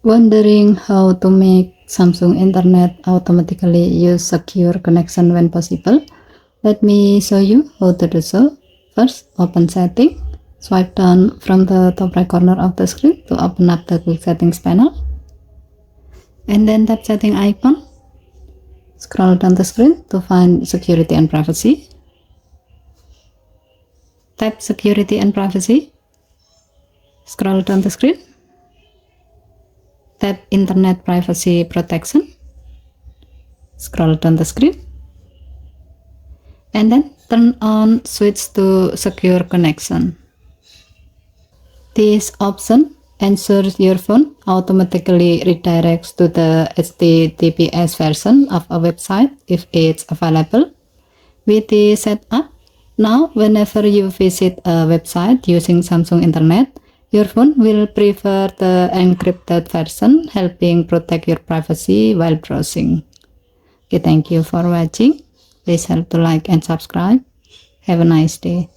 Wondering how to make Samsung Internet automatically use secure connection when possible? Let me show you how to do so. First, open Setting. Swipe down from the top right corner of the screen to open up the Quick Settings panel. And then tap Setting icon. Scroll down the screen to find Security and Privacy. Tap Security and Privacy. Scroll down the screen. Tap Internet Privacy Protection. Scroll down the screen. And then turn on Switch to Secure Connection. This option ensures your phone automatically redirects to the HTTPS version of a website if it's available. With the setup, now whenever you visit a website using Samsung Internet, your phone will prefer the encrypted version, helping protect your privacy while browsing. Okay, thank you for watching. Please help to like and subscribe. Have a nice day.